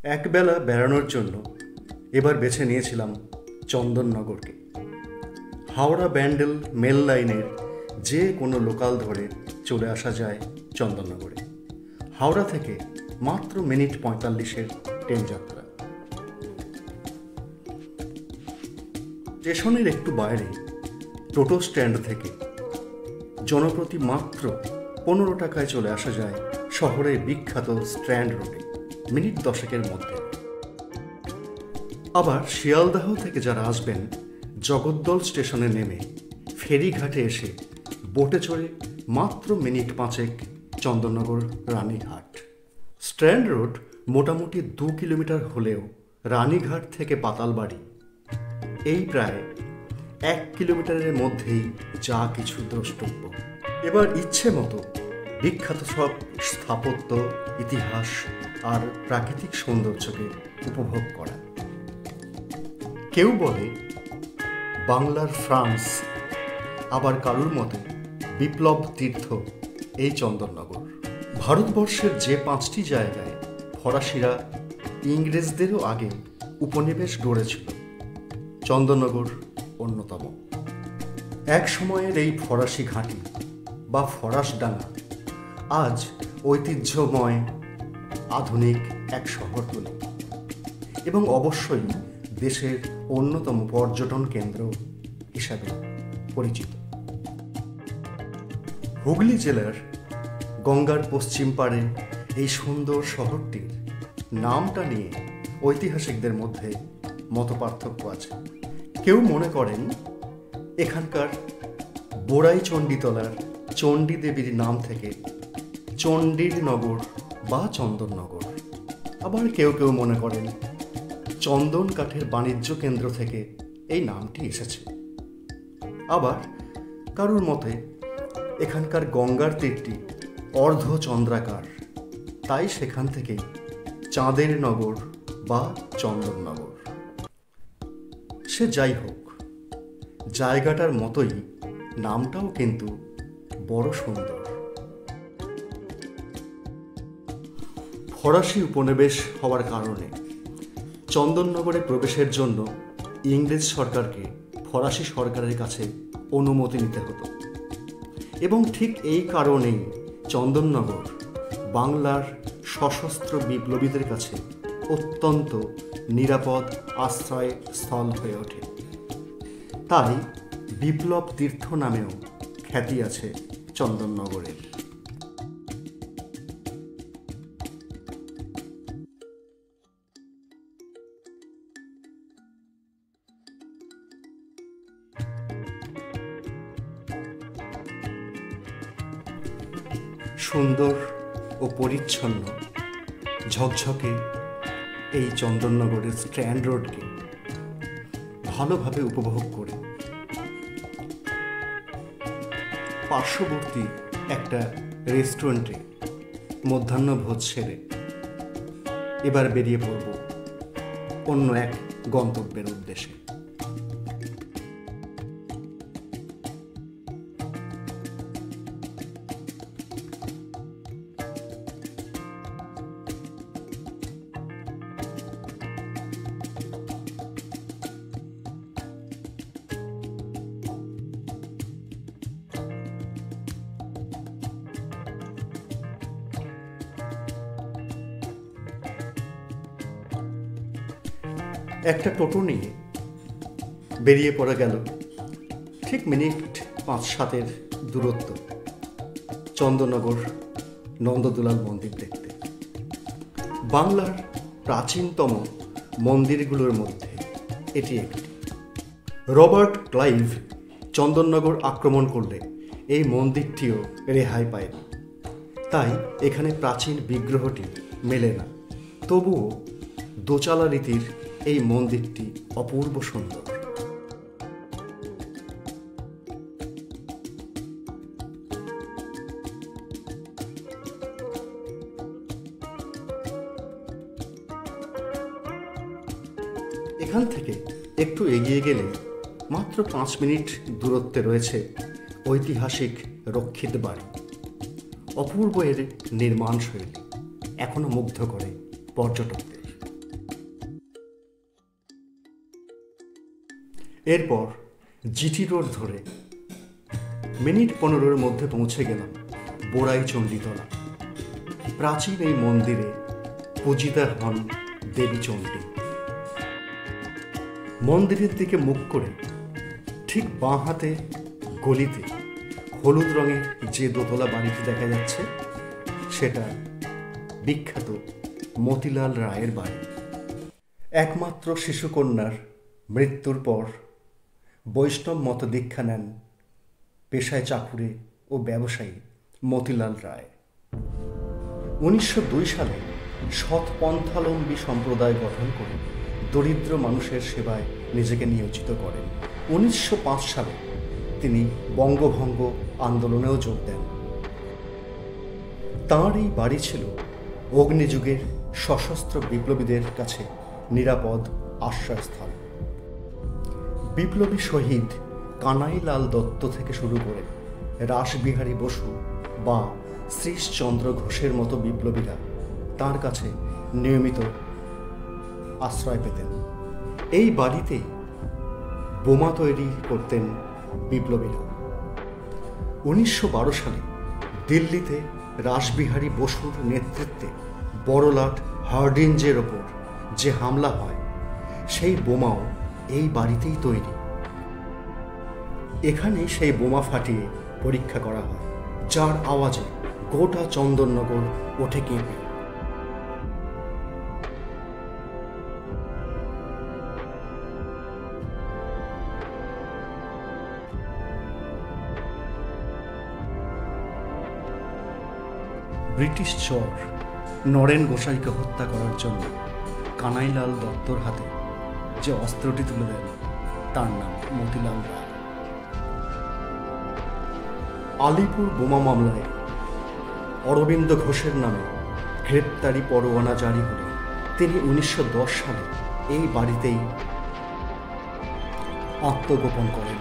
একবেলা বেড়ানোর জন্য এবার বেছে নিয়েছিলাম চন্দননগরকে। হাওড়া ব্যান্ডেল মেল লাইনের যে কোনো লোকাল ধরে চলে আসা যায় চন্দননগরে। হাওড়া থেকে মাত্র মিনিট ৪৫-এর ট্রেন যাত্রা। স্টেশনের একটু বাইরে টোটো স্ট্যান্ড থেকে জনপ্রতি মাত্র ১৫ টাকায় চলে আসা যায় শহরের বিখ্যাত স্ট্র্যান্ড রোডে মিনিট ১০-এর মধ্যে। আবার শিয়ালদাহ থেকে যারা আসবেন জগদ্দল স্টেশনে নেমে ফেরিঘাটে এসে বোটে চড়ে মাত্র minute ৫ Chandannagar Ranighat. Strand road মোটামুটি ২ কিলোমিটার হলেও রানীঘাট থেকে পাতালবাড়ি এই প্রায় ১ কিলোমিটারের মধ্যেই যা কিছু দ্রষ্টব্য। এবার ইচ্ছে মতো বিখ্যাত সব স্থাপত্য, ইতিহাস আর প্রাকৃতিক সৌন্দর্যকে উপভোগ করা। কেউ বলে বাংলার ফ্রান্স, আবার কারুর মতে বিপ্লব তীর্থ এই চন্দননগর। ভারতবর্ষের যে ৫টি জায়গায় ফরাসিরা ইংরেজদেরও আগে উপনিবেশ গড়েছিল, চন্দননগর অন্যতম। এক সময়ের এই ফরাসি ঘাঁটি বা ফরাসডাঙ্গা আজ ঐতিহ্যময় আধুনিক এক শহরতলি এবং অবশ্যই দেশের অন্যতম পর্যটন কেন্দ্র হিসাবে পরিচিত। হুগলি জেলার গঙ্গার পশ্চিম পাড়ে এই সুন্দর শহরটির নামটা নিয়ে ঐতিহাসিকদের মধ্যে মতপার্থক্য আছে। কেউ মনে করেন এখানকার বোড়াই চণ্ডীতলার চণ্ডী দেবীর নাম থেকে চণ্ডীর নগর বা চন্দননগর। আবার কেউ কেউ মনে করেন চন্দন কাঠের বাণিজ্য কেন্দ্র থেকে এই নামটি এসেছে। আবার কারুর মতে এখানকার গঙ্গার তীরটি অর্ধচন্দ্রাকার, তাই সেখান থেকেই চাঁদের নগর বা চন্দননগর। সে যাই হোক, জায়গাটার মতোই নামটাও কিন্তু বড় সুন্দর। ফরাসি উপনিবেশ হওয়ার কারণে চন্দননগরে প্রবেশের জন্য ইংরেজ সরকারকে ফরাসি সরকারের কাছে অনুমতি নিতে হতো এবং ঠিক এই কারণেই চন্দননগর বাংলার সশস্ত্র বিপ্লবীদের কাছে অত্যন্ত নিরাপদ আশ্রয়স্থল হয়ে ওঠে। তাই বিপ্লব তীর্থ নামেও খ্যাতি আছে চন্দননগরের। সুন্দর ও পরিচ্ছন্ন ঝকঝকে এই চন্দননগরের স্ট্র্যান্ড রোডকে ভালোভাবে উপভোগ করে পার্শ্ববর্তী একটা রেস্টুরেন্টে মধ্যাহ্নভোজ সেরে এবার বেরিয়ে পড়ব অন্য এক গন্তব্যের উদ্দেশ্যে। একটা টোটো নিয়ে বেরিয়ে পড়া গেল ঠিক মিনিট ৫-৭-এর দূরত্ব চন্দননগর নন্দদুলাল মন্দির দেখতে। বাংলার প্রাচীনতম মন্দিরগুলোর মধ্যে এটি একটি। রবার্ট ক্লাইভ চন্দননগর আক্রমণ করলে এই মন্দিরটিও রেহাই পায়নি, তাই এখানে প্রাচীন বিগ্রহটি মেলে না। তবুও দোচালা রীতির এই মন্দিরটি অপূর্ব সুন্দর। এখান থেকে একটু এগিয়ে গেলে মাত্র ৫ মিনিট দূরত্বে রয়েছে ঐতিহাসিক রক্ষিত বাড়ি। অপূর্ব এর নির্মাণ শৈলী এখনো মুগ্ধ করে পর্যটকদের। এরপর জিটি রোড ধরে মিনিট 15-এর মধ্যে পৌঁছে গেলাম বোড়াই চণ্ডীতলা। প্রাচীন এই মন্দিরে পূজিতা হন দেবী চণ্ডী। মন্দিরের দিকে মুখ করে ঠিক বাঁ হাতে গলিতে হলুদ রঙের যে দোতলা বাড়িটি দেখা যাচ্ছে সেটা বিখ্যাত মতিলাল রায়ের বাড়ি। একমাত্র শিশুকন্যার মৃত্যুর পর বৈষ্ণব মত দীক্ষা নেন পেশায় চাকুরে ও ব্যবসায়ী মতিলাল রায়। 1902 সালে সৎ পন্থালম্বী সম্প্রদায় গঠন করে দরিদ্র মানুষের সেবায় নিজেকে নিয়োজিত করেন। 1905 সালে তিনি বঙ্গভঙ্গ আন্দোলনেও যোগ দেন। তাঁর এই বাড়ি ছিল অগ্নিযুগের সশস্ত্র বিপ্লবীদের কাছে নিরাপদ আশ্রয়স্থল। বিপ্লবী শহীদ কানাইলাল দত্ত থেকে শুরু করে রাসবিহারী বসু বা শ্রীশচন্দ্র ঘোষের মতো বিপ্লবীরা তার কাছে নিয়মিত আশ্রয় পেতেন। এই বাড়িতেই বোমা তৈরি করতেন বিপ্লবীরা। 1912 সালে দিল্লিতে রাসবিহারী বসুর নেতৃত্বে বড়লাট হার্ডিঞ্জের ওপর যে হামলা হয় সেই বোমাও এই বাড়িতেই তৈরি। এখানে সেই বোমা ফাটিয়ে পরীক্ষা করা হয়, যার আওয়াজে গোটা চন্দননগর ওঠে কেঁপে। ব্রিটিশ চর নরেন গোসাইকে হত্যা করার জন্য কানাইলাল দত্তর হাতে যে অস্ত্রটি তুলে দেন তার নাম মতিলাল রায়। আলিপুর বোমা মামলায় অরবিন্দ ঘোষের নামে গ্রেপ্তারি পরোয়ানা জারি হলে তিনি 1910 সালে এই বাড়িতেই আত্মগোপন করেন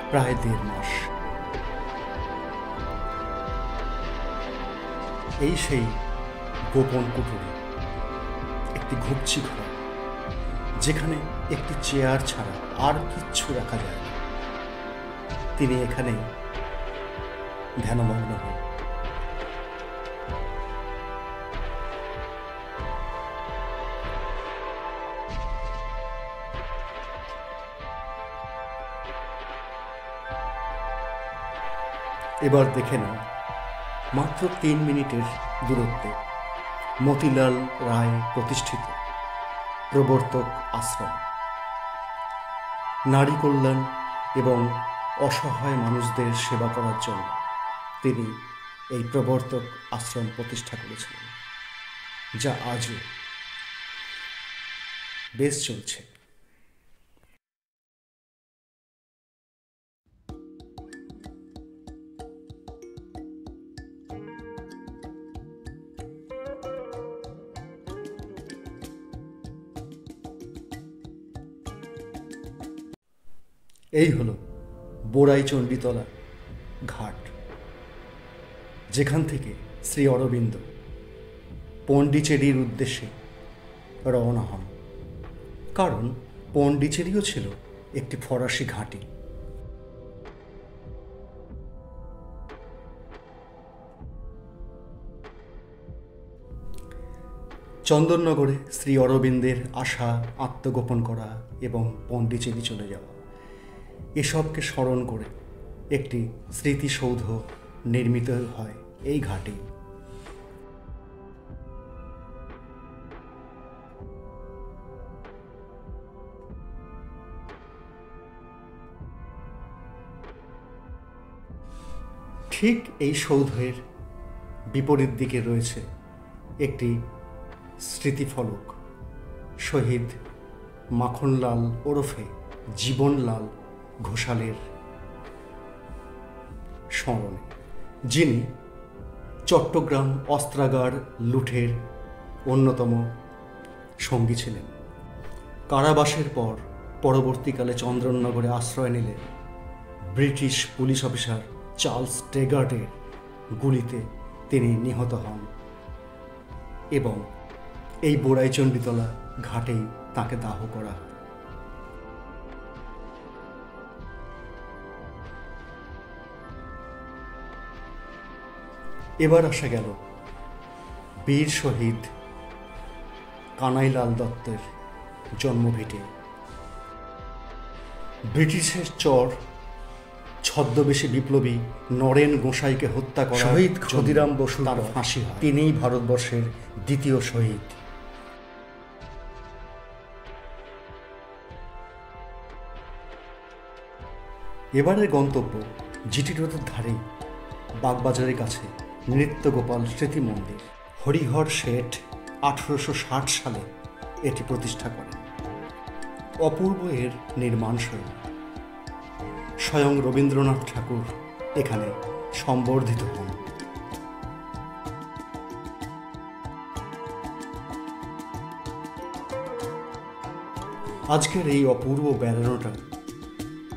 প্রায় 1.5 মাস। এই সেই গোপন কুঠুরি, একটি ঘুপচি ঘর যেখানে একটি চেয়ার ছাড়া আর কিচ্ছু রাখা যায় না। তিনি এখানেই ধ্যানমগ্ন হন। এবার দেখে নাও মাত্র 3 মিনিটের দূরত্বে মতিলাল রায় প্রতিষ্ঠিত প্রবর্তক আশ্রম। নারী কল্যাণ এবং অসহায় মানুষদের সেবা করার জন্য তিনি এই প্রবর্তক আশ্রম প্রতিষ্ঠা করেছিলেন, যা আজও বেশ চলছে। এই হলো বোড়াই চণ্ডীতলা ঘাট, যেখান থেকে শ্রী অরবিন্দ পণ্ডিচেরির উদ্দেশ্যে রওনা হন। কারণ পণ্ডিচেরিও ছিল একটি ফরাসি ঘাঁটি। চন্দননগরে শ্রী অরবিন্দের আসা, আত্মগোপন করা এবং পণ্ডিচেরি চলে যাওয়া, এসবকে স্মরণ করে একটি স্মৃতিসৌধ নির্মিত হয় এই ঘাটে। ঠিক এই সৌধের বিপরীত দিকে রয়েছে একটি স্মৃতিফলক শহীদ মাখনলাল ওরফে জীবনলাল ঘোষালের স্মরণে, যিনি চট্টগ্রাম অস্ত্রাগার লুঠের অন্যতম সঙ্গী ছিলেন। কারাবাসের পর পরবর্তীকালে চন্দননগরে আশ্রয় নিলে ব্রিটিশ পুলিশ অফিসার চার্লস টেগার্টের গুলিতে তিনি নিহত হন এবং এই বোড়াই চণ্ডীতলা ঘাটেই তাকে দাহ করা হয়। এবার আসা গেল বীর শহীদ কানাইলাল দত্তের জন্মভিটে। ব্রিটিশের চর ছদ্মবেশী বিপ্লবী নরেন গোসাইকে হত্যা করা শহীদ ক্ষুদিরাম বসু তার ফাঁসি হয়। তিনিই ভারতবর্ষের দ্বিতীয় শহীদ। এবারের গন্তব্য জিটি রোডের ধারেই বাগবাজারের কাছে নৃত্যগোপাল স্মৃতি মন্দির। হরিহর শেঠ 1860 সালে এটি প্রতিষ্ঠা করেন। অপূর্ব এর নির্মাণ শৈলী। স্বয়ং রবীন্দ্রনাথ ঠাকুর এখানে সম্বর্ধিত হন। আজকের এই অপূর্ব বেড়ানোটা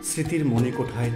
স্মৃতির মণিকোঠায়